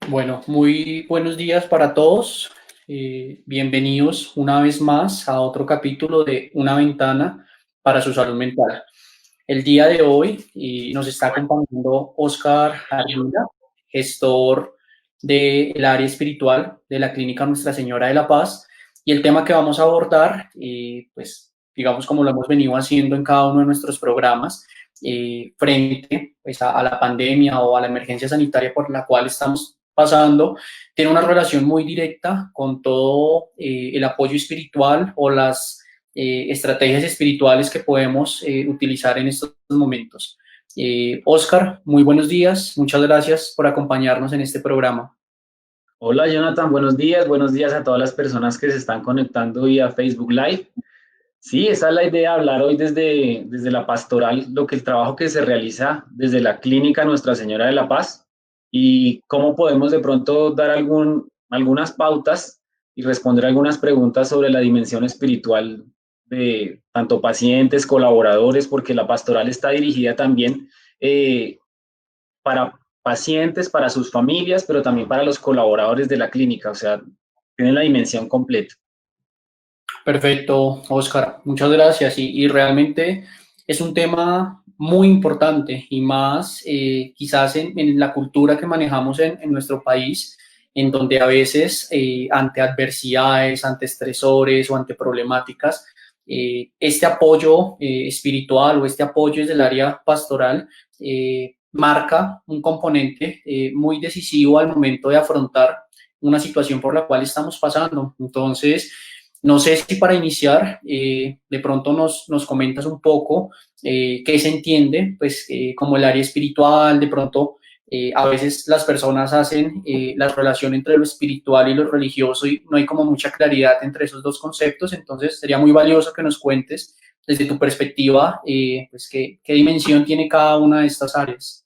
Bueno, muy buenos días para todos. Bienvenidos una vez más a otro capítulo de Una ventana para su salud mental. El día de hoy nos está acompañando Oscar Ardila, gestor del área espiritual de la Clínica Nuestra Señora de la Paz. Y el tema que vamos a abordar, pues digamos como lo hemos venido haciendo en cada uno de nuestros programas, frente pues, a la pandemia o a la emergencia sanitaria por la cual estamos pasando, tiene una relación muy directa con todo el apoyo espiritual o las estrategias espirituales que podemos utilizar en estos momentos. Oscar, muy buenos días. Muchas gracias por acompañarnos en este programa. Hola Jonathan, buenos días a todas las personas que se están conectando vía Facebook Live. Sí, esa es la idea, hablar hoy desde la pastoral, el trabajo que se realiza desde la clínica Nuestra Señora de la Paz y cómo podemos de pronto dar algunas pautas y responder algunas preguntas sobre la dimensión espiritual de tanto pacientes, colaboradores, porque la pastoral está dirigida también para pacientes, para sus familias, pero también para los colaboradores de la clínica, o sea, tienen la dimensión completa. Perfecto, Oscar. Muchas gracias. Y realmente es un tema muy importante y más quizás en la cultura que manejamos en nuestro país, en donde a veces ante adversidades, ante estresores o ante problemáticas, este apoyo espiritual o este apoyo desde el área pastoral marca un componente muy decisivo al momento de afrontar una situación por la cual estamos pasando. Entonces, no sé si para iniciar, de pronto nos comentas un poco qué se entiende, pues como el área espiritual, de pronto a veces las personas hacen la relación entre lo espiritual y lo religioso y no hay como mucha claridad entre esos dos conceptos, entonces sería muy valioso que nos cuentes desde tu perspectiva, pues qué dimensión tiene cada una de estas áreas.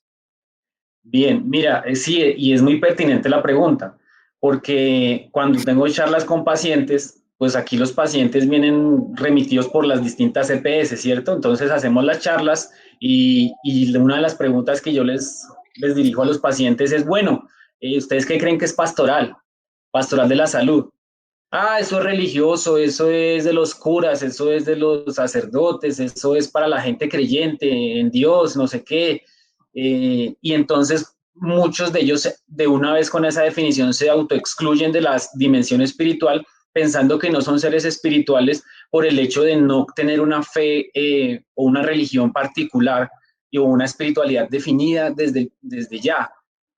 Bien, mira, sí, y es muy pertinente la pregunta, porque cuando tengo charlas con pacientes, pues aquí los pacientes vienen remitidos por las distintas EPS, ¿cierto? Entonces hacemos las charlas y una de las preguntas que yo les dirijo a los pacientes es, bueno, ¿ustedes qué creen que es pastoral? Pastoral de la salud. Ah, eso es religioso, eso es de los curas, eso es de los sacerdotes, eso es para la gente creyente en Dios, no sé qué. Y entonces muchos de ellos de una vez con esa definición se autoexcluyen de la dimensión espiritual, pensando que no son seres espirituales por el hecho de no tener una fe o una religión particular o una espiritualidad definida desde ya.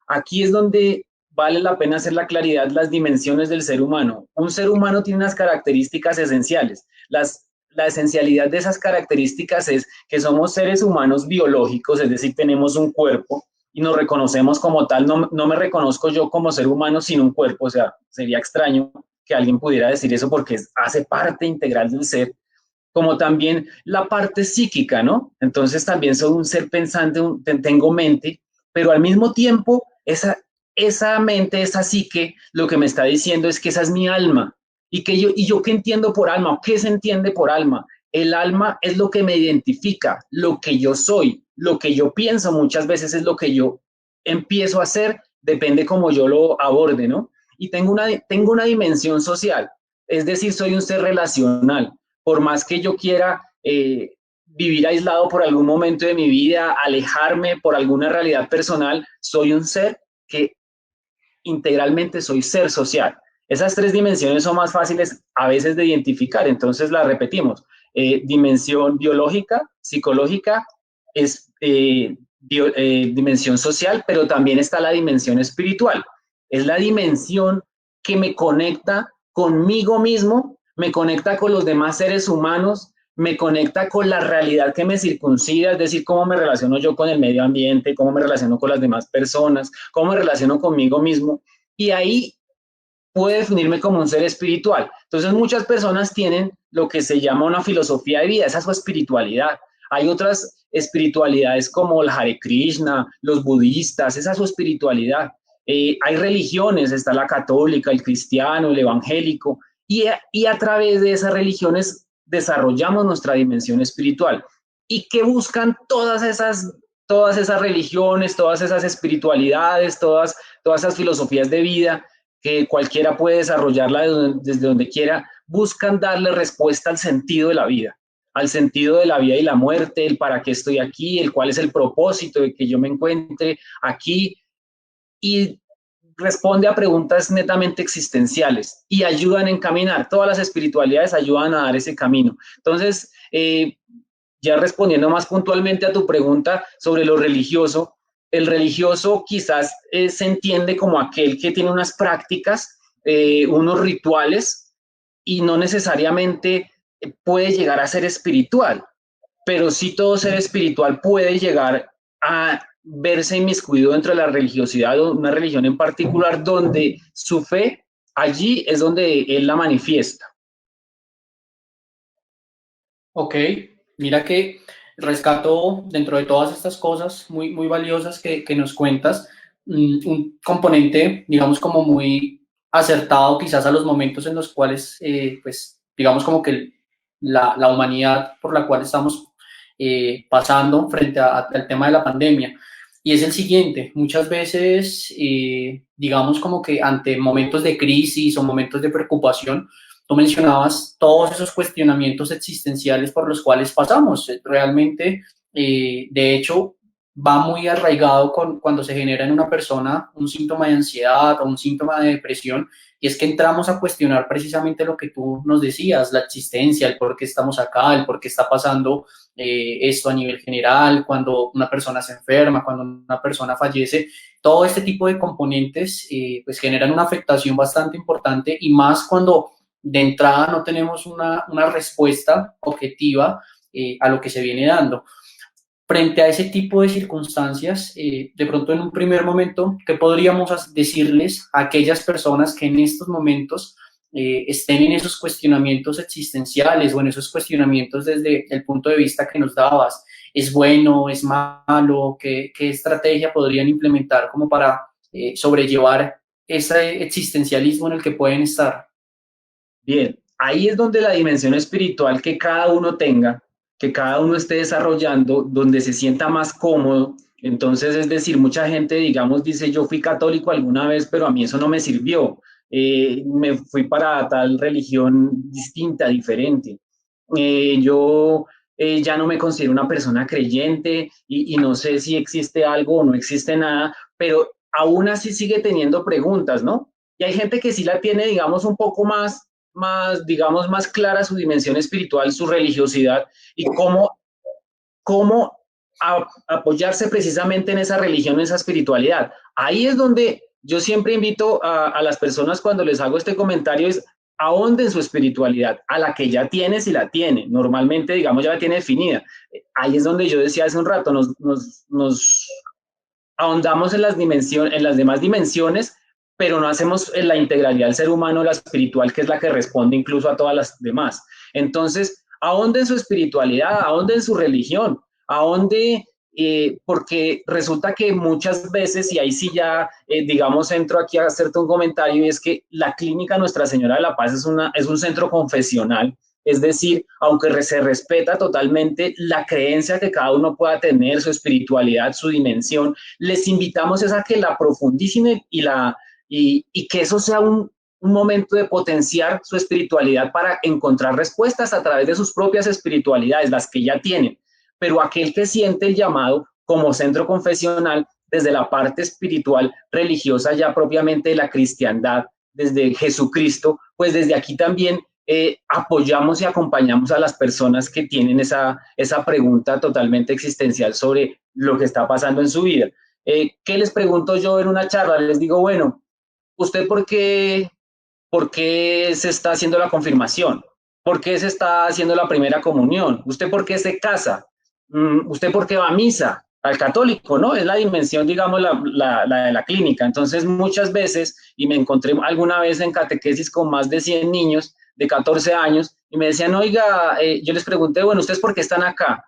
Aquí es donde vale la pena hacer la claridad las dimensiones del ser humano. Un ser humano tiene unas características esenciales. La esencialidad de esas características es que somos seres humanos biológicos, es decir, tenemos un cuerpo y nos reconocemos como tal. No me reconozco yo como ser humano sin un cuerpo, o sea, sería extraño que alguien pudiera decir eso porque hace parte integral del ser, como también la parte psíquica, ¿no? Entonces también soy un ser pensante, tengo mente, pero al mismo tiempo esa mente, esa psique, lo que me está diciendo es que esa es mi alma. ¿Y yo qué entiendo por alma? ¿Qué se entiende por alma? El alma es lo que me identifica, lo que yo soy, lo que yo pienso muchas veces es lo que yo empiezo a hacer, depende cómo yo lo aborde, ¿no? Y tengo una dimensión social, es decir, soy un ser relacional. Por más que yo quiera vivir aislado por algún momento de mi vida, alejarme por alguna realidad personal, soy un ser que integralmente soy ser social. Esas tres dimensiones son más fáciles a veces de identificar, entonces las repetimos. Dimensión biológica, psicológica, dimensión social, pero también está la dimensión espiritual. Es la dimensión que me conecta conmigo mismo, me conecta con los demás seres humanos, me conecta con la realidad que me circuncida, es decir, cómo me relaciono yo con el medio ambiente, cómo me relaciono con las demás personas, cómo me relaciono conmigo mismo. Y ahí puede definirme como un ser espiritual. Entonces muchas personas tienen lo que se llama una filosofía de vida, esa es su espiritualidad. Hay otras espiritualidades como el Hare Krishna, los budistas, esa es su espiritualidad. Hay religiones, está la católica, el cristiano, el evangélico, y a través de esas religiones desarrollamos nuestra dimensión espiritual. ¿Y qué buscan todas esas religiones, todas esas espiritualidades, todas esas filosofías de vida que cualquiera puede desarrollarla desde donde quiera, buscan darle respuesta al sentido de la vida, al sentido de la vida y la muerte, el para qué estoy aquí, el cuál es el propósito de que yo me encuentre aquí, y responde a preguntas netamente existenciales y ayudan a encaminar. Todas las espiritualidades ayudan a dar ese camino. Entonces, ya respondiendo más puntualmente a tu pregunta sobre lo religioso, el religioso quizás se entiende como aquel que tiene unas prácticas, unos rituales, y no necesariamente puede llegar a ser espiritual, pero sí todo ser espiritual puede llegar a verse inmiscuido dentro de la religiosidad o una religión en particular donde su fe, allí es donde él la manifiesta. Ok, mira que rescato dentro de todas estas cosas muy, muy valiosas que nos cuentas, un componente, digamos, como muy acertado quizás a los momentos en los cuales, pues, digamos como que la humanidad por la cual estamos pasando frente al tema de la pandemia. Y es el siguiente, muchas veces, digamos como que ante momentos de crisis o momentos de preocupación, tú mencionabas todos esos cuestionamientos existenciales por los cuales pasamos. Realmente, de hecho, va muy arraigado cuando se genera en una persona un síntoma de ansiedad o un síntoma de depresión, y es que entramos a cuestionar precisamente lo que tú nos decías, la existencia, el por qué estamos acá, el por qué está pasando esto a nivel general, cuando una persona se enferma, cuando una persona fallece. Todo este tipo de componentes pues generan una afectación bastante importante, y más cuando de entrada no tenemos una respuesta objetiva a lo que se viene dando. Frente a ese tipo de circunstancias, de pronto en un primer momento, ¿qué podríamos decirles a aquellas personas que en estos momentos estén en esos cuestionamientos existenciales o en esos cuestionamientos desde el punto de vista que nos dabas? ¿Es bueno? ¿Es malo? ¿Qué estrategia podrían implementar como para sobrellevar ese existencialismo en el que pueden estar? Bien, ahí es donde la dimensión espiritual que cada uno tenga, que cada uno esté desarrollando, donde se sienta más cómodo. Entonces, es decir, mucha gente, digamos, dice, yo fui católico alguna vez, pero a mí eso no me sirvió. Me fui para tal religión distinta, diferente. Yo ya no me considero una persona creyente y no sé si existe algo o no existe nada, pero aún así sigue teniendo preguntas, ¿no? Y hay gente que sí la tiene, digamos, un poco digamos, más clara su dimensión espiritual, su religiosidad, y cómo apoyarse precisamente en esa religión, en esa espiritualidad. Ahí es donde yo siempre invito a las personas cuando les hago este comentario, es ahonden su espiritualidad, a la que ya tiene, si la tiene, normalmente, digamos, ya la tiene definida. Ahí es donde yo decía hace un rato, nos ahondamos en en las demás dimensiones, pero no hacemos en la integralidad del ser humano, la espiritual, que es la que responde incluso a todas las demás. Entonces, ahonde en su espiritualidad, ahonde en su religión, ahonde, porque resulta que muchas veces, y ahí sí ya, digamos, entro aquí a hacerte un comentario, y es que la clínica Nuestra Señora de la Paz es un centro confesional. Es decir, aunque se respeta totalmente la creencia que cada uno pueda tener, su espiritualidad, su dimensión, les invitamos es a que la profundicen y que eso sea un momento de potenciar su espiritualidad para encontrar respuestas a través de sus propias espiritualidades, las que ya tienen. Pero aquel que siente el llamado como centro confesional, desde la parte espiritual, religiosa ya propiamente de la cristiandad, desde Jesucristo, pues desde aquí también apoyamos y acompañamos a las personas que tienen esa pregunta totalmente existencial sobre lo que está pasando en su vida. ¿Qué les pregunto yo en una charla? Les digo, bueno, ¿usted por qué se está haciendo la confirmación? ¿Por qué se está haciendo la primera comunión? ¿Usted por qué se casa? ¿Usted por qué va a misa? Al católico, ¿no? Es la dimensión, digamos, la de la clínica. Entonces, muchas veces, y me encontré alguna vez en catequesis con más de 100 niños de 14 años, y me decían, oiga, yo les pregunté, bueno, ¿ustedes por qué están acá?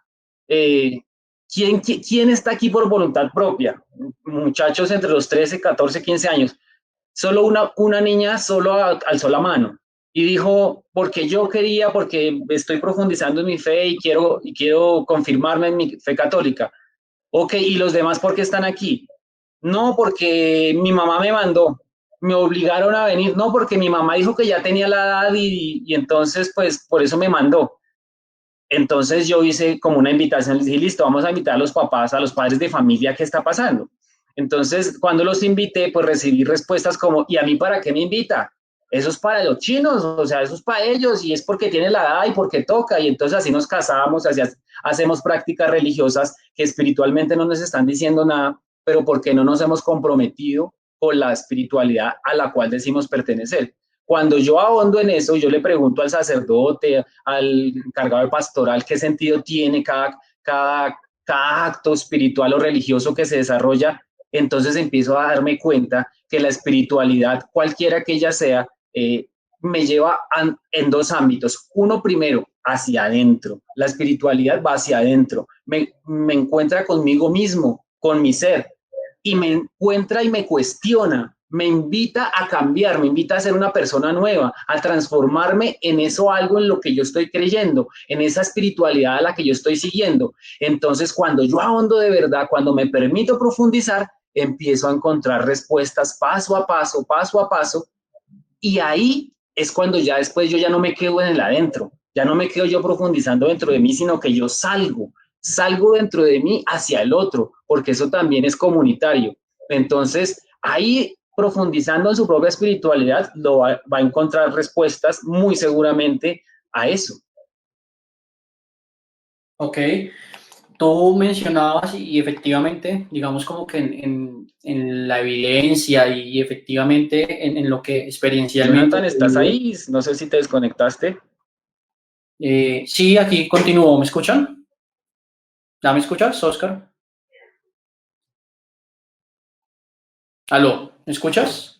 ¿Quién está aquí por voluntad propia? Muchachos entre los 13, 14, 15 años. Solo una niña solo alzó la mano y dijo, porque yo quería, porque estoy profundizando en mi fe y quiero confirmarme en mi fe católica. Ok, ¿y los demás por qué están aquí? No, porque mi mamá me mandó, me obligaron a venir, no, porque mi mamá dijo que ya tenía la edad y entonces pues por eso me mandó. Entonces yo hice como una invitación, les dije, listo, vamos a invitar a los papás, a los padres de familia, ¿qué está pasando? Entonces, cuando los invité, pues recibí respuestas como, ¿y a mí para qué me invita? Eso es para los chinos, o sea, eso es para ellos y es porque tiene la edad y porque toca. Y entonces así nos casamos, así hacemos prácticas religiosas que espiritualmente no nos están diciendo nada, pero porque no nos hemos comprometido con la espiritualidad a la cual decimos pertenecer. Cuando yo ahondo en eso, yo le pregunto al sacerdote, al encargado de pastoral, qué sentido tiene cada acto espiritual o religioso que se desarrolla, entonces empiezo a darme cuenta que la espiritualidad, cualquiera que ella sea, me lleva en dos ámbitos. Uno primero, hacia adentro. La espiritualidad va hacia adentro. Me encuentra conmigo mismo, con mi ser, y me encuentra y me cuestiona, me invita a cambiar, me invita a ser una persona nueva, a transformarme en eso algo en lo que yo estoy creyendo, en esa espiritualidad a la que yo estoy siguiendo. Entonces, cuando yo ahondo de verdad, cuando me permito profundizar, empiezo a encontrar respuestas paso a paso, y ahí es cuando ya después yo ya no me quedo en el adentro, ya no me quedo yo profundizando dentro de mí, sino que yo salgo dentro de mí hacia el otro, porque eso también es comunitario. Entonces, ahí profundizando en su propia espiritualidad, va a encontrar respuestas muy seguramente a eso. Ok, tú mencionabas y efectivamente, digamos como que en la evidencia y efectivamente en lo que experiencialmente Jonathan, he ¿estás vivido. ahí? No sé si te desconectaste. Sí, aquí continúo. ¿Me escuchan? ¿Ya me escuchas, Oscar? ¿Aló? ¿Me escuchas?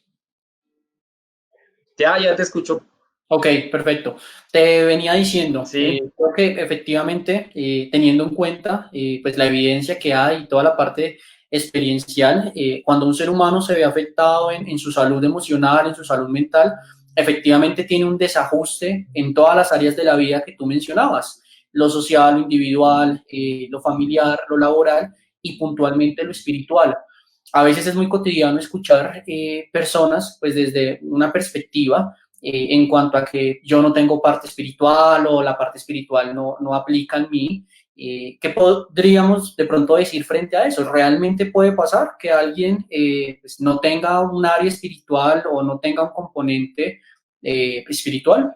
Ya te escucho. Ok, perfecto. Te venía diciendo, Sí, creo que efectivamente, teniendo en cuenta pues la evidencia que hay y toda la parte experiencial, cuando un ser humano se ve afectado en su salud emocional, en su salud mental, efectivamente tiene un desajuste en todas las áreas de la vida que tú mencionabas, lo social, lo individual, lo familiar, lo laboral y puntualmente lo espiritual. A veces es muy cotidiano escuchar personas pues desde una perspectiva en cuanto a que yo no tengo parte espiritual o la parte espiritual no aplica en mí. ¿Qué podríamos de pronto decir frente a eso? ¿Realmente puede pasar que alguien pues no tenga un área espiritual o no tenga un componente espiritual?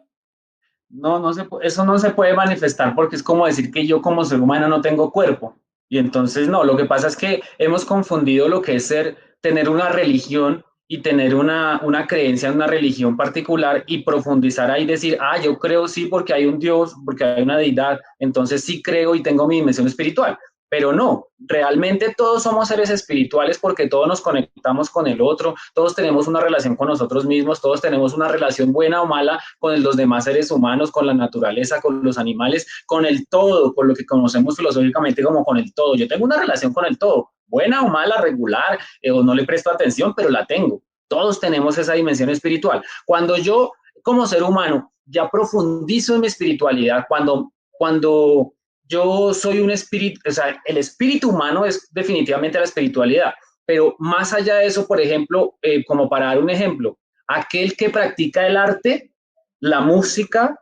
no, eso no se puede manifestar porque es como decir que yo como ser humano no tengo cuerpo. Y entonces no, lo que pasa es que hemos confundido lo que es tener una religión y tener una creencia en una religión particular y profundizar ahí y decir, yo creo sí porque hay un Dios, porque hay una deidad, entonces sí creo y tengo mi dimensión espiritual. Pero no, realmente todos somos seres espirituales porque todos nos conectamos con el otro, todos tenemos una relación con nosotros mismos, todos tenemos una relación buena o mala con los demás seres humanos, con la naturaleza, con los animales, con el todo, con lo que conocemos filosóficamente como con el todo. Yo tengo una relación con el todo, buena o mala, regular, o no le presto atención, pero la tengo. Todos tenemos esa dimensión espiritual. Cuando yo, como ser humano, ya profundizo en mi espiritualidad, cuando yo soy un espíritu, o sea, el espíritu humano es definitivamente la espiritualidad, pero más allá de eso, por ejemplo, como para dar un ejemplo, aquel que practica el arte, la música,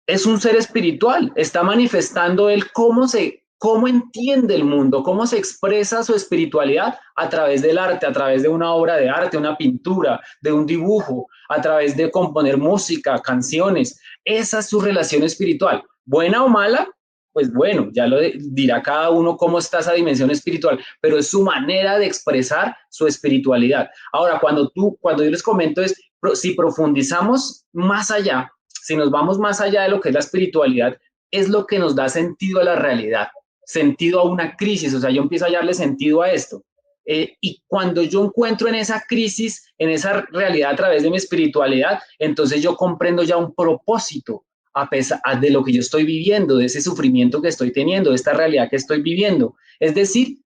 es un ser espiritual, está manifestando él cómo entiende el mundo, cómo se expresa su espiritualidad a través del arte, a través de una obra de arte, una pintura, de un dibujo, a través de componer música, canciones. Esa es su relación espiritual. Buena o mala, pues bueno, ya lo dirá cada uno cómo está esa dimensión espiritual, pero es su manera de expresar su espiritualidad. Ahora, cuando yo les comento es, si profundizamos más allá, si nos vamos más allá de lo que es la espiritualidad, es lo que nos da sentido a la realidad, sentido a una crisis, o sea, yo empiezo a darle sentido a esto. Y cuando yo encuentro en esa crisis, en esa realidad a través de mi espiritualidad, entonces yo comprendo ya un propósito a pesar de lo que yo estoy viviendo, de ese sufrimiento que estoy teniendo, de esta realidad que estoy viviendo. Es decir,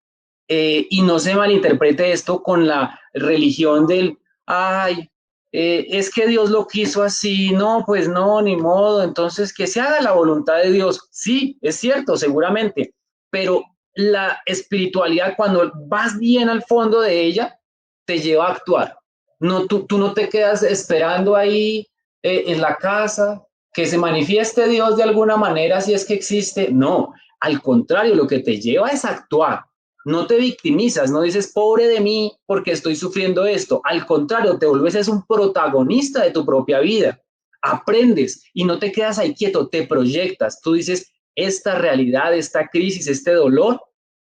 y no se malinterprete esto con la religión del, ay, es que Dios lo quiso así, no, pues no, ni modo, entonces que se haga la voluntad de Dios. Sí, es cierto, seguramente, pero la espiritualidad, cuando vas bien al fondo de ella, te lleva a actuar. No, tú no te quedas esperando ahí en la casa que se manifieste Dios de alguna manera si es que existe. No, al contrario, lo que te lleva es actuar. No te victimizas, no dices, pobre de mí porque estoy sufriendo esto. Al contrario, te vuelves es un protagonista de tu propia vida. Aprendes y no te quedas ahí quieto, te proyectas. Tú dices, esta realidad, esta crisis, este dolor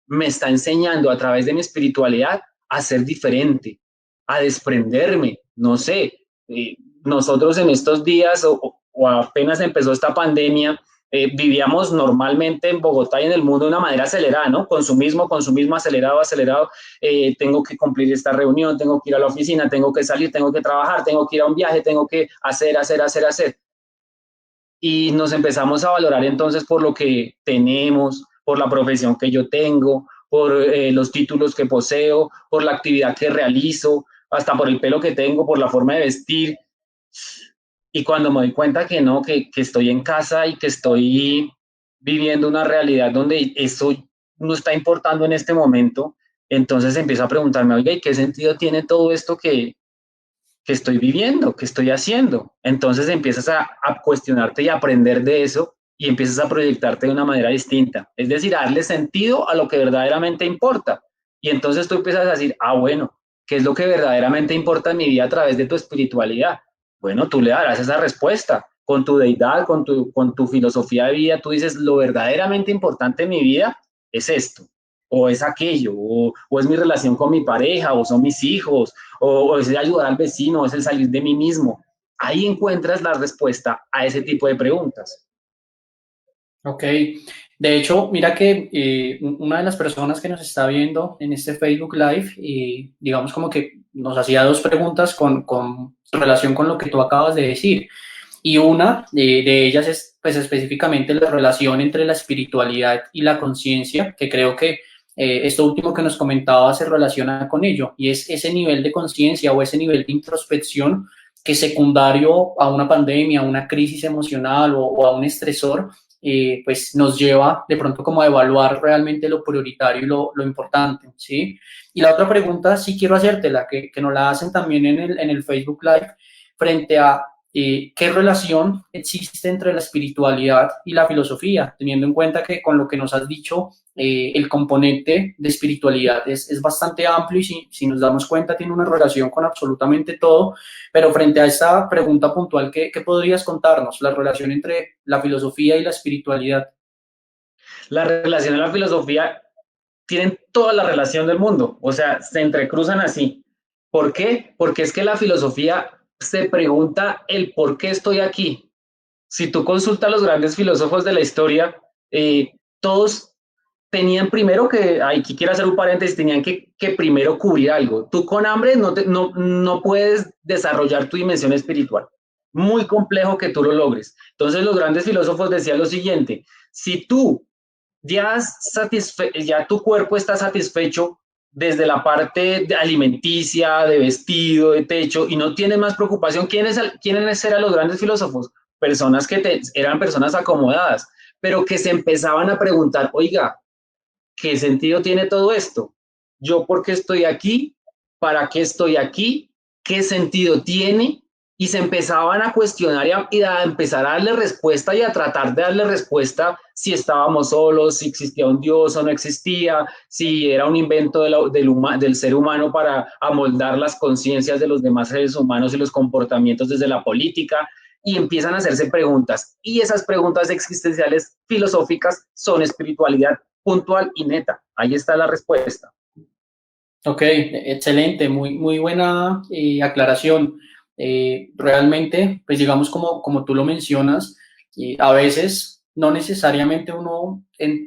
me está enseñando a través de mi espiritualidad a ser diferente, a desprenderme. No sé, nosotros en estos días o apenas empezó esta pandemia, vivíamos normalmente en Bogotá y en el mundo de una manera acelerada, ¿no? Consumismo, consumismo acelerado, acelerado. Tengo que cumplir esta reunión, tengo que ir a la oficina, tengo que salir, tengo que trabajar, tengo que ir a un viaje, tengo que hacer, hacer, hacer, hacer. Y nos empezamos a valorar entonces por lo que tenemos, por la profesión que yo tengo, por los títulos que poseo, por la actividad que realizo, hasta por el pelo que tengo, por la forma de vestir. Y cuando me doy cuenta que no, que estoy en casa y que estoy viviendo una realidad donde eso no está importando en este momento, entonces empiezo a preguntarme, oiga, ¿y qué sentido tiene todo esto que estoy viviendo, que estoy haciendo? Entonces empiezas a cuestionarte y a aprender de eso y empiezas a proyectarte de una manera distinta. Es decir, a darle sentido a lo que verdaderamente importa. Y entonces tú empiezas a decir, ah, bueno, ¿qué es lo que verdaderamente importa en mi vida a través de tu espiritualidad? Bueno, tú le darás esa respuesta con tu deidad, con tu filosofía de vida. Tú dices, lo verdaderamente importante en mi vida es esto, o es aquello, o es mi relación con mi pareja, o son mis hijos, o es el ayudar al vecino, o es el salir de mí mismo. Ahí encuentras la respuesta a ese tipo de preguntas. Ok, de hecho, mira que una de las personas que nos está viendo en este Facebook Live, digamos como que nos hacía dos preguntas con relación con lo que tú acabas de decir. Y una de ellas es pues específicamente la relación entre la espiritualidad y la conciencia, que creo que esto último que nos comentaba se relaciona con ello, y es ese nivel de conciencia o ese nivel de introspección que secundario a una pandemia, a una crisis emocional o a un estresor, pues nos lleva de pronto como a evaluar realmente lo prioritario y lo importante, ¿sí? Y la otra pregunta sí quiero hacértela, que nos la hacen también en el Facebook Live, frente a qué relación existe entre la espiritualidad y la filosofía, teniendo en cuenta que con lo que nos has dicho, el componente de espiritualidad es bastante amplio y si nos damos cuenta tiene una relación con absolutamente todo, pero frente a esta pregunta puntual, ¿qué podrías contarnos? La relación entre la filosofía y la espiritualidad. La relación de la filosofía tienen toda la relación del mundo, o sea, se entrecruzan así. ¿Por qué? Porque es que la filosofía se pregunta el por qué estoy aquí. Si tú consultas a los grandes filósofos de la historia, todos tenían primero que, aquí quiero hacer un paréntesis, tenían que primero cubrir algo. Tú con hambre no puedes desarrollar tu dimensión espiritual. Muy complejo que tú lo logres. Entonces los grandes filósofos decían lo siguiente, si tú ya tu cuerpo está satisfecho desde la parte de alimenticia, de vestido, de techo, y no tienes más preocupación. ¿Quiénes eran los grandes filósofos? Personas eran personas acomodadas, pero que se empezaban a preguntar, oiga, ¿qué sentido tiene todo esto? ¿Yo por qué estoy aquí? ¿Para qué estoy aquí? ¿Qué sentido tiene? Y se empezaban a cuestionar y a empezar a darle respuesta y a tratar de darle respuesta si estábamos solos, si existía un Dios o no existía, si era un invento del ser humano para amoldar las conciencias de los demás seres humanos y los comportamientos desde la política. Y empiezan a hacerse preguntas. Y esas preguntas existenciales filosóficas son espiritualidad puntual y neta. Ahí está la respuesta. Ok, excelente, muy buena aclaración. Realmente, pues digamos como tú lo mencionas, a veces no necesariamente uno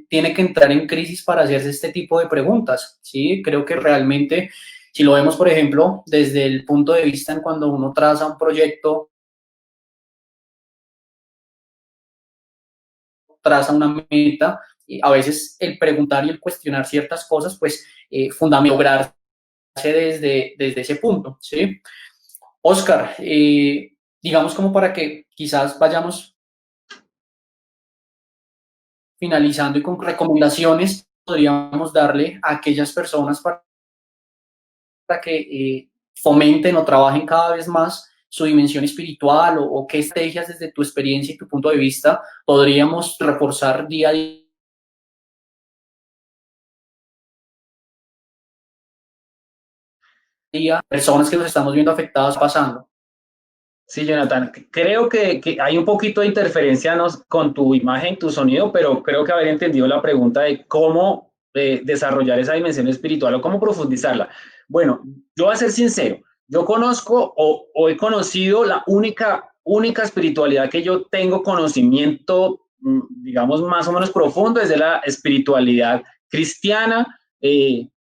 tiene que entrar en crisis para hacerse este tipo de preguntas, ¿sí? Creo que realmente, si lo vemos, por ejemplo, desde el punto de vista en cuando uno traza un proyecto, traza una meta, a veces el preguntar y el cuestionar ciertas cosas, pues fundamental desde ese punto, ¿sí? Oscar, digamos como para que quizás vayamos finalizando y con recomendaciones podríamos darle a aquellas personas para que fomenten o trabajen cada vez más su dimensión espiritual o qué estrategias desde tu experiencia y tu punto de vista podríamos reforzar día a día, personas que nos estamos viendo afectadas pasando? Sí, Jonathan, creo que hay un poquito de interferencia con tu imagen, tu sonido, pero creo que haber entendido la pregunta de cómo desarrollar esa dimensión espiritual o cómo profundizarla. Bueno, yo voy a ser sincero, yo conozco o he conocido la única espiritualidad que yo tengo conocimiento, digamos, más o menos profundo, es de la espiritualidad cristiana,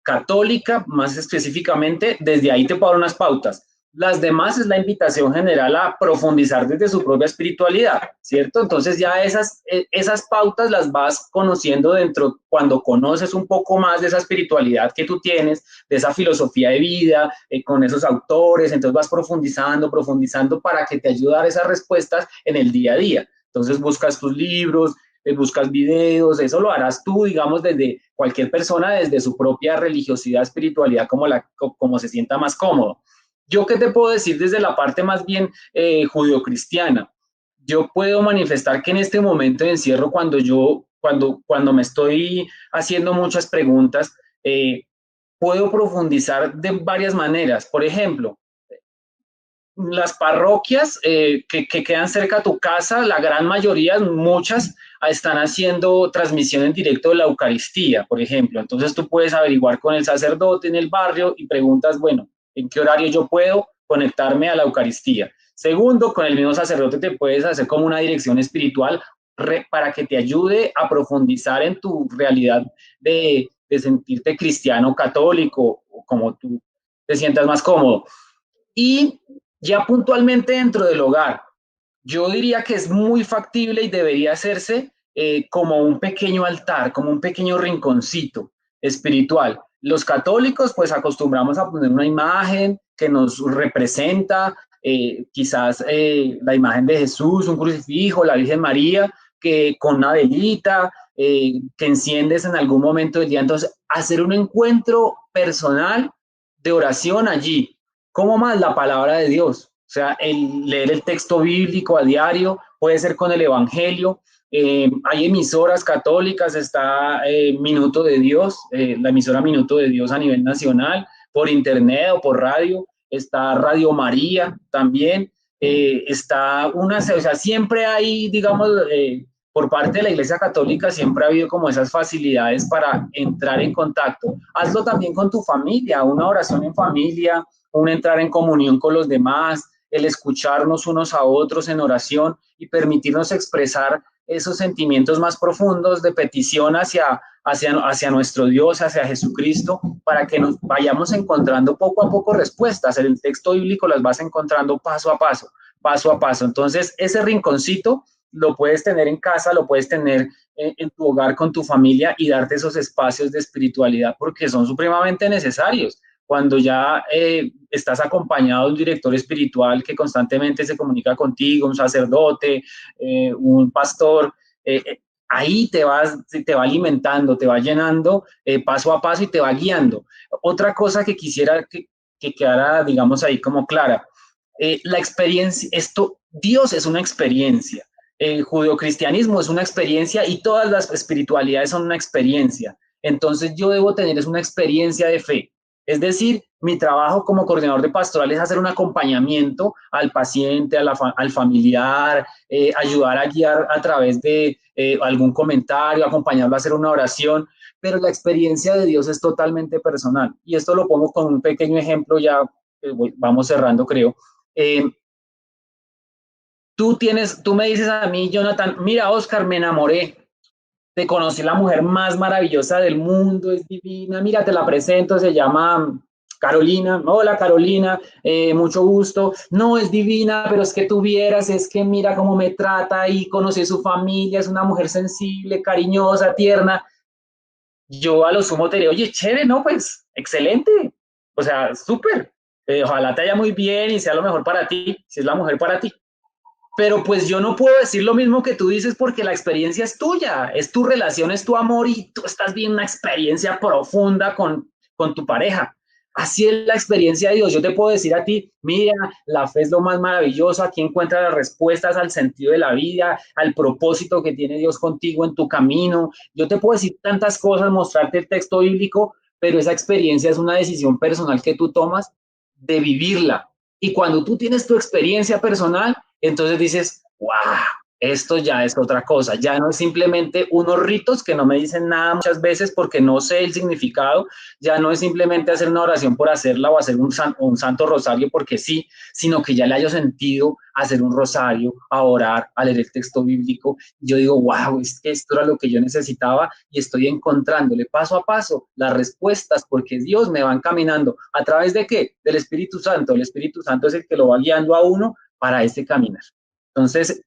católica, más específicamente. Desde ahí te puedo dar unas pautas. Las demás es la invitación general a profundizar desde su propia espiritualidad, ¿cierto? Entonces ya esas pautas las vas conociendo dentro, cuando conoces un poco más de esa espiritualidad que tú tienes, de esa filosofía de vida, con esos autores, entonces vas profundizando, profundizando para que te ayude a dar esas respuestas en el día a día. Entonces buscas tus libros, buscas videos, eso lo harás tú, digamos, desde cualquier persona, desde su propia religiosidad, espiritualidad, como se sienta más cómodo. ¿Yo qué te puedo decir desde la parte más bien judio-cristiana? Yo puedo manifestar que en este momento de encierro, cuando me estoy haciendo muchas preguntas, puedo profundizar de varias maneras. Por ejemplo, las parroquias que quedan cerca a tu casa, la gran mayoría, muchas, están haciendo transmisión en directo de la Eucaristía, por ejemplo. Entonces tú puedes averiguar con el sacerdote en el barrio y preguntas, bueno, ¿en qué horario yo puedo conectarme a la Eucaristía? Segundo, con el mismo sacerdote te puedes hacer como una dirección espiritual para que te ayude a profundizar en tu realidad de sentirte cristiano, católico, o como tú te sientas más cómodo. Y ya puntualmente dentro del hogar, yo diría que es muy factible y debería hacerse como un pequeño altar, como un pequeño rinconcito espiritual. Los católicos pues acostumbramos a poner una imagen que nos representa, quizás la imagen de Jesús, un crucifijo, la Virgen María, que con una velita, que enciendes en algún momento del día. Entonces, hacer un encuentro personal de oración allí, como más la palabra de Dios. O sea, leer el texto bíblico a diario, puede ser con el Evangelio. Hay emisoras católicas, está Minuto de Dios, la emisora Minuto de Dios a nivel nacional, por internet o por radio. Está Radio María también. Está o sea, siempre hay, digamos, por parte de la Iglesia Católica siempre ha habido como esas facilidades para entrar en contacto. Hazlo también con tu familia, una oración en familia, un entrar en comunión con los demás, el escucharnos unos a otros en oración y permitirnos expresar esos sentimientos más profundos de petición hacia nuestro Dios, hacia Jesucristo, para que nos vayamos encontrando poco a poco respuestas. En el texto bíblico las vas encontrando paso a paso, paso a paso. Entonces, ese rinconcito lo puedes tener en casa, lo puedes tener en tu hogar con tu familia y darte esos espacios de espiritualidad porque son supremamente necesarios. Cuando ya estás acompañado de un director espiritual que constantemente se comunica contigo, un sacerdote, un pastor, ahí te va alimentando, te va llenando paso a paso y te va guiando. Otra cosa que quisiera que quedara, digamos, ahí como clara, la experiencia, Dios es una experiencia, el judeocristianismo es una experiencia y todas las espiritualidades son una experiencia. Entonces yo debo tener es una experiencia de fe. Es decir, mi trabajo como coordinador de pastoral es hacer un acompañamiento al paciente, al familiar, ayudar a guiar a través de algún comentario, acompañarlo a hacer una oración, pero la experiencia de Dios es totalmente personal. Y esto lo pongo con un pequeño ejemplo, ya vamos cerrando, creo. Eh, tú me dices a mí, Jonathan, mira, Oscar, me enamoré, te conocí la mujer más maravillosa del mundo, es divina, mira, te la presento, se llama Carolina. Hola Carolina, mucho gusto. No, es divina, pero es que tú vieras, es que mira cómo me trata y conocí su familia, es una mujer sensible, cariñosa, tierna. Yo a lo sumo te diría, oye, chévere, no, pues, excelente, o sea, súper. Ojalá te haya muy bien y sea lo mejor para ti, si es la mujer para ti. pero pues yo no puedo decir lo mismo que tú dices porque la experiencia es tuya, es tu relación, es tu amor y tú estás viendo una experiencia profunda con tu pareja. Así es la experiencia de Dios. Yo te puedo decir a ti, mira, la fe es lo más maravilloso, aquí encuentras las respuestas al sentido de la vida, al propósito que tiene Dios contigo en tu camino. Yo te puedo decir tantas cosas, mostrarte el texto bíblico, pero esa experiencia es una decisión personal que tú tomas de vivirla. Y cuando tú tienes tu experiencia personal, entonces dices, wow, esto ya es otra cosa, ya no es simplemente unos ritos que no me dicen nada muchas veces porque no sé el significado, ya no es simplemente hacer una oración por hacerla o hacer un santo rosario porque sí, sino que ya le hallo sentido hacer un rosario, a orar, a leer el texto bíblico. Yo digo, wow, es que esto era lo que yo necesitaba y estoy encontrándole paso a paso las respuestas porque Dios me va encaminando. ¿A través de qué? Del Espíritu Santo. El Espíritu Santo es el que lo va guiando a uno para este caminar. Entonces,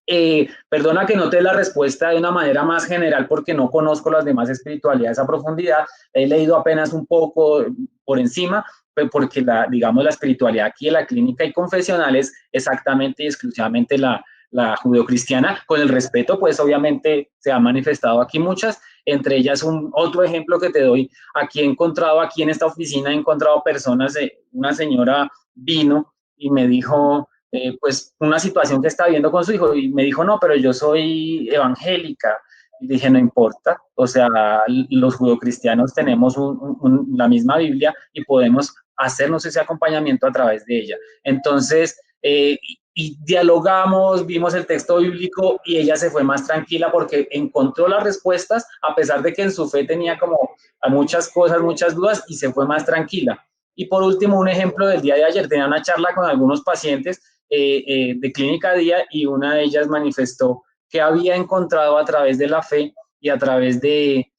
perdona que no te dé la respuesta de una manera más general porque no conozco las demás espiritualidades a profundidad. He leído apenas un poco por encima, porque digamos, la espiritualidad aquí en la clínica y confesional es exactamente y exclusivamente la judeocristiana. Con el respeto, pues obviamente se han manifestado aquí muchas, entre ellas otro ejemplo que te doy. Aquí he encontrado, aquí en esta oficina he encontrado personas, una señora vino y me dijo, pues una situación que está viendo con su hijo y me dijo, no, pero yo soy evangélica. Y dije, no importa, o sea, los judeocristianos tenemos la misma Biblia y podemos hacernos ese acompañamiento a través de ella. Entonces, y dialogamos, vimos el texto bíblico y ella se fue más tranquila porque encontró las respuestas, a pesar de que en su fe tenía como muchas cosas, muchas dudas, y se fue más tranquila. Y por último, un ejemplo del día de ayer, tenía una charla con algunos pacientes de clínica día y una de ellas manifestó que había encontrado a través de la fe y a través de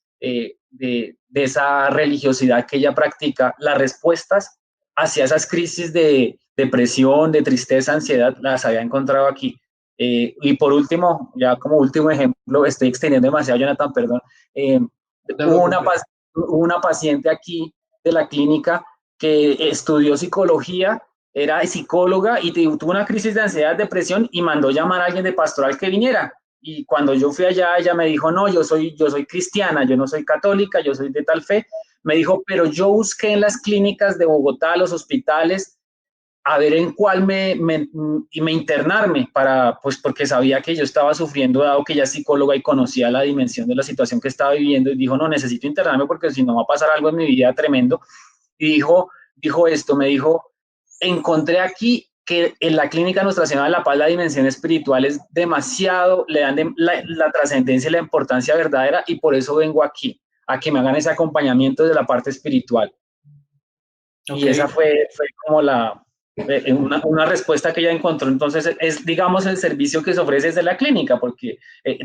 esa religiosidad que ella practica, las respuestas hacia esas crisis de depresión, de tristeza, ansiedad, las había encontrado aquí. Y por último, ya como último ejemplo, estoy extendiendo demasiado, Jonathan, perdón, No te hubo preocupes. una paciente aquí de la clínica que estudió psicología, era psicóloga y tuvo una crisis de ansiedad, depresión y mandó llamar a alguien de pastoral que viniera. Y cuando yo fui allá, ella me dijo, no, yo soy cristiana, yo no soy católica, yo soy de tal fe. Me dijo, pero yo busqué en las clínicas de Bogotá, los hospitales, a ver en cuál me internarme para, pues porque sabía que yo estaba sufriendo, dado que ella es psicóloga y conocía la dimensión de la situación que estaba viviendo, y dijo, no, necesito internarme porque si no va a pasar algo en mi vida tremendo. Y dijo esto, me dijo, encontré aquí que en la clínica Nuestra Señora de la Paz la dimensión espiritual es demasiado, le dan la trascendencia y la importancia verdadera y por eso vengo aquí, a que me hagan ese acompañamiento de la parte espiritual. Ok, Y esa fue como una respuesta que ella encontró. Entonces, es, digamos, el servicio que se ofrece desde la clínica, porque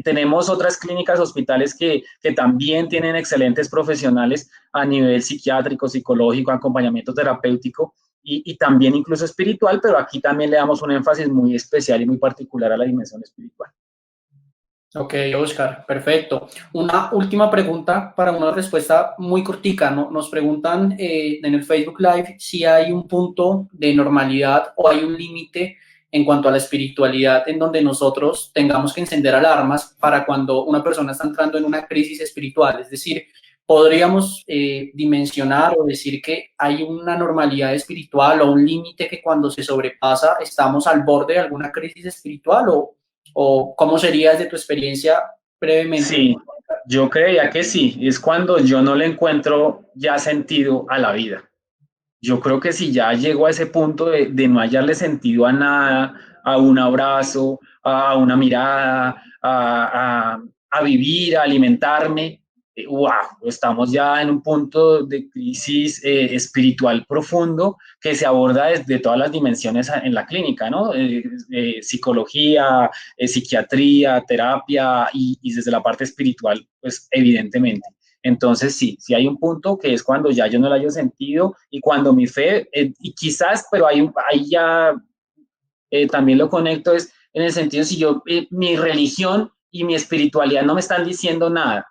tenemos otras clínicas, hospitales que también tienen excelentes profesionales a nivel psiquiátrico, psicológico, acompañamiento terapéutico y también incluso espiritual, pero aquí también le damos un énfasis muy especial y muy particular a la dimensión espiritual. ok, Oscar, perfecto. Una última pregunta para una respuesta muy cortica, ¿no? Nos preguntan en el Facebook Live si hay un punto de normalidad o hay un límite en cuanto a la espiritualidad en donde nosotros tengamos que encender alarmas para cuando una persona está entrando en una crisis espiritual. Es decir, podríamos dimensionar o decir que hay una normalidad espiritual o un límite que cuando se sobrepasa estamos al borde de alguna crisis espiritual o cómo sería desde tu experiencia brevemente. Sí, yo creía que sí, es cuando yo no le encuentro ya sentido a la vida. Yo creo que si ya llego a ese punto de no hallarle sentido a nada, a un abrazo, a una mirada, a vivir, a alimentarme, wow, estamos ya en un punto de crisis espiritual profundo que se aborda desde todas las dimensiones en la clínica, ¿no? Psicología, psiquiatría, terapia y desde la parte espiritual, pues evidentemente. Entonces, sí, sí hay un punto que es cuando ya yo no la haya sentido y cuando mi fe, y quizás, pero ahí ya también lo conecto, es en el sentido si yo, mi religión y mi espiritualidad no me están diciendo nada.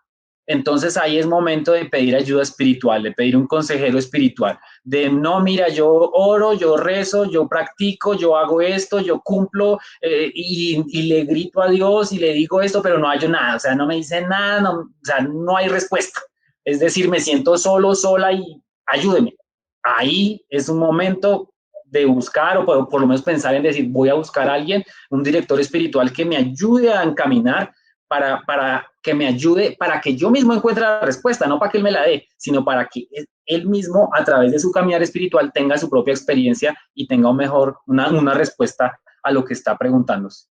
Entonces ahí es momento de pedir ayuda espiritual, de pedir un consejero espiritual, de no, mira, yo oro, yo rezo, yo practico, yo hago esto, yo cumplo y le grito a Dios y le digo esto, pero no hallo nada, o sea, no me dice nada, no, o sea, no hay respuesta. Es decir, me siento solo, sola y ayúdeme. Ahí es un momento de buscar o por lo menos pensar en decir, voy a buscar a alguien, un director espiritual que me ayude a encaminar para que me ayude, para que yo mismo encuentre la respuesta, no para que él me la dé, sino para que él mismo, a través de su caminar espiritual, tenga su propia experiencia y tenga una respuesta a lo que está preguntándose.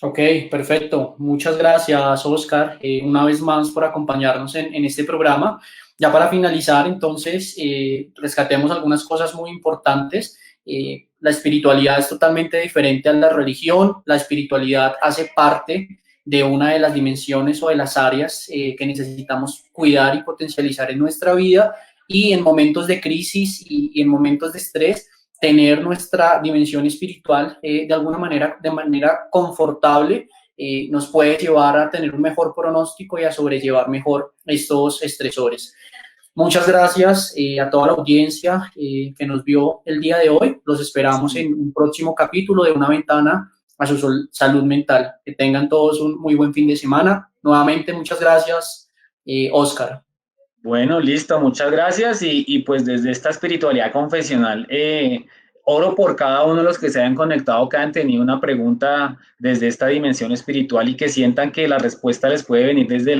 Ok, perfecto. Muchas gracias, Oscar, una vez más por acompañarnos en este programa. Ya para finalizar, entonces, rescatemos algunas cosas muy importantes. La espiritualidad es totalmente diferente a la religión. La espiritualidad hace parte de una de las dimensiones o de las áreas que necesitamos cuidar y potencializar en nuestra vida. Y en momentos de crisis y en momentos de estrés, tener nuestra dimensión espiritual de manera confortable, nos puede llevar a tener un mejor pronóstico y a sobrellevar mejor estos estresores. Muchas gracias a toda la audiencia que nos vio el día de hoy. Los esperamos Sí. en un próximo capítulo de Una Ventana a su salud mental. Que tengan todos un muy buen fin de semana. Nuevamente, muchas gracias, Oscar. Bueno, listo, muchas gracias. Y pues desde esta espiritualidad confesional, oro por cada uno de los que se hayan conectado, que hayan tenido una pregunta desde esta dimensión espiritual y que sientan que la respuesta les puede venir desde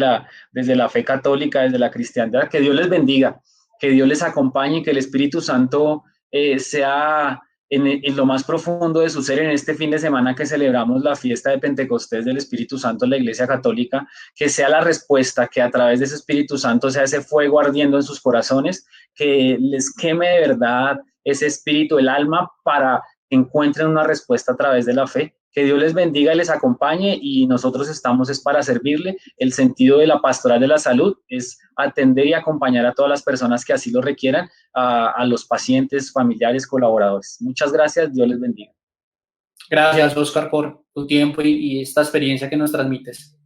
la fe católica, desde la cristiandad. Que Dios les bendiga, que Dios les acompañe y que el Espíritu Santo sea en lo más profundo de su ser en este fin de semana que celebramos la fiesta de Pentecostés del Espíritu Santo en la Iglesia Católica, que sea la respuesta, que a través de ese Espíritu Santo sea ese fuego ardiendo en sus corazones, que les queme de verdad ese espíritu, el alma, para que encuentren una respuesta a través de la fe. Que Dios les bendiga y les acompañe y nosotros estamos es para servirle. El sentido de la pastoral de la salud es atender y acompañar a todas las personas que así lo requieran, a los pacientes, familiares, colaboradores. Muchas gracias, Dios les bendiga. Gracias, Oscar, por tu tiempo y esta experiencia que nos transmites.